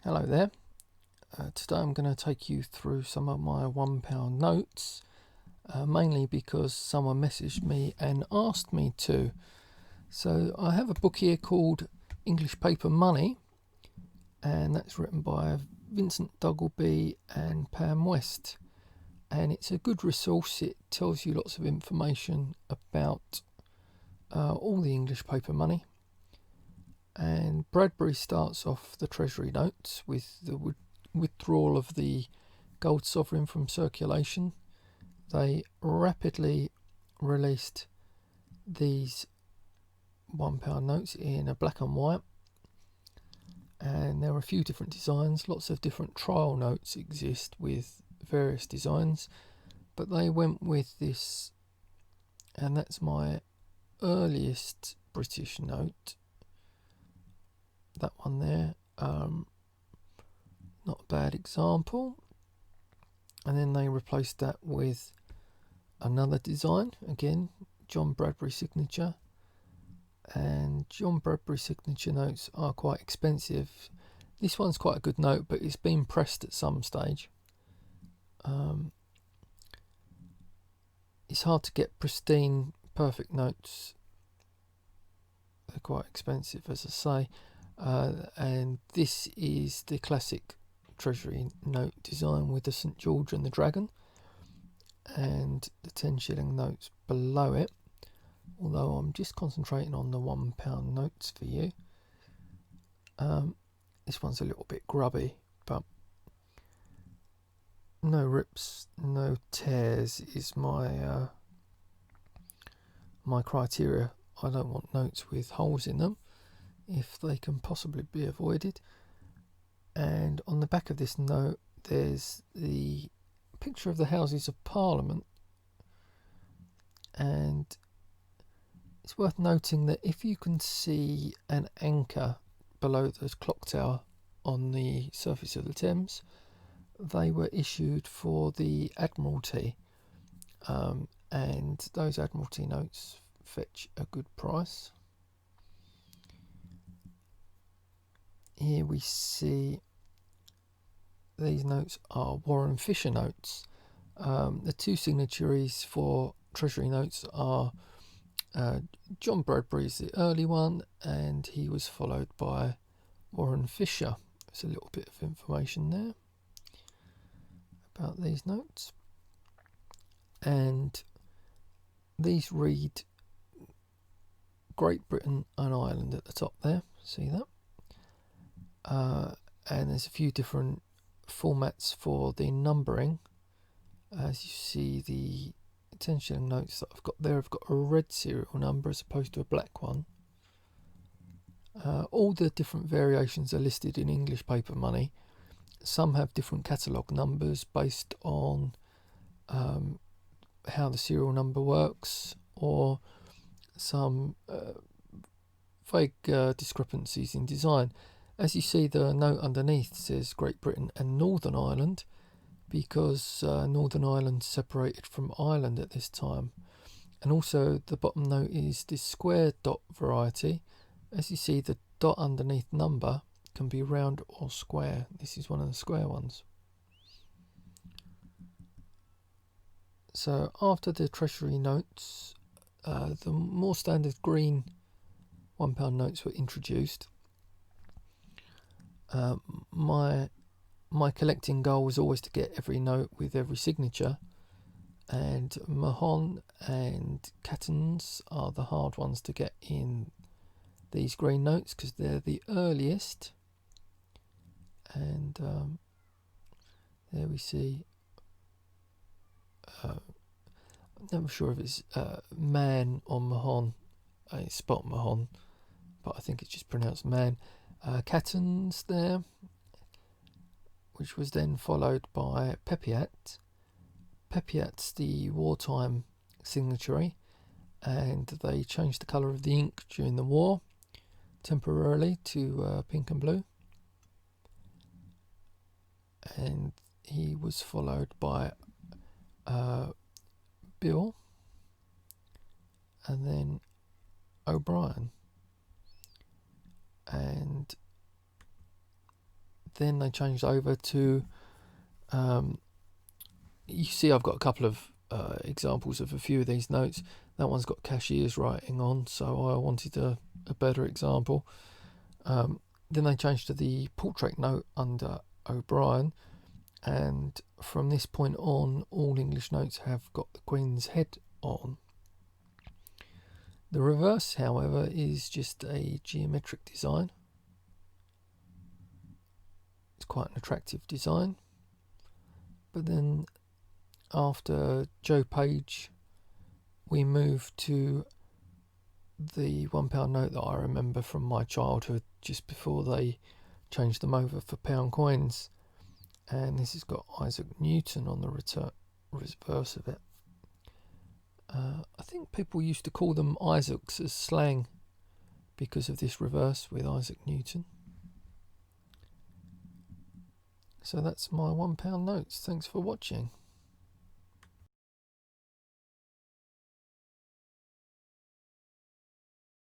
Hello there. Today I'm going to take you through some of my £1 notes, mainly because someone messaged me and asked me to. So I have a book here called English Paper Money, and that's written by Vincent Duggleby and Pam West, and it's a good resource. It tells you lots of information about all the English paper money. And Bradbury starts off the Treasury notes with the withdrawal of the gold sovereign from circulation. They rapidly released these £1 notes in a black and white, and there are a few different designs. Lots of different trial notes exist with various designs, but they went with this, and that's my earliest British note. That one there, not a bad example. And then they replaced that with another design, again John Bradbury signature, and John Bradbury signature notes are quite expensive. This one's quite a good note, but it's been pressed at some stage. It's hard to get pristine perfect notes. They're quite expensive, as I say. And this is the classic Treasury note design with the St George and the Dragon, and the 10-shilling notes below it, although I'm just concentrating on the £1 notes for you. This one's a little bit grubby, but no rips, no tears is my my criteria. I don't want notes with holes in them if they can possibly be avoided. And on the back of this note there's the picture of the Houses of Parliament, and it's worth noting that if you can see an anchor below the clock tower on the surface of the Thames, they were issued for the Admiralty, and those Admiralty notes fetch a good price. Here we see these notes are Warren Fisher notes. The two signatories for Treasury notes are John Bradbury's the early one, and he was followed by Warren Fisher. There's a little bit of information there about these notes, and these read Great Britain and Ireland at the top there. See that? And there's a few different formats for the numbering. As you see, the 10-shilling notes that I've got there have got a red serial number as opposed to a black one. All the different variations are listed in English paper money. Some have different catalogue numbers based on how the serial number works, or some vague discrepancies in design. As you see, the note underneath says Great Britain and Northern Ireland, because Northern Ireland separated from Ireland at this time. And also the bottom note is the square dot variety. As you see, the dot underneath number can be round or square. This is one of the square ones. So after the Treasury notes, the more standard green £1 notes were introduced. My collecting goal was always to get every note with every signature, and Mahon and Cattons are the hard ones to get in these green notes because they're the earliest. And there we see, I'm never sure if it's Man or Mahon. It's spot Mahon, but I think it's just pronounced Man. Cattons there, which was then followed by Pepiat. Pepiat's the wartime signatory, and they changed the colour of the ink during the war temporarily to pink and blue. And he was followed by Bill, and then O'Brien, and then they changed over to you see I've got a couple of examples of a few of these notes. That one's got cashier's writing on, so I wanted a better example. Then they changed to the portrait note under O'Brien, and from this point on all English notes have got the Queen's head on. The reverse, however, is just a geometric design. It's quite an attractive design. But then after Joe Page, we moved to the £1 note that I remember from my childhood, just before they changed them over for pound coins. And this has got Isaac Newton on the reverse of it. I think people used to call them Isaacs as slang because of this reverse with Isaac Newton. So that's my £1 notes. Thanks for watching.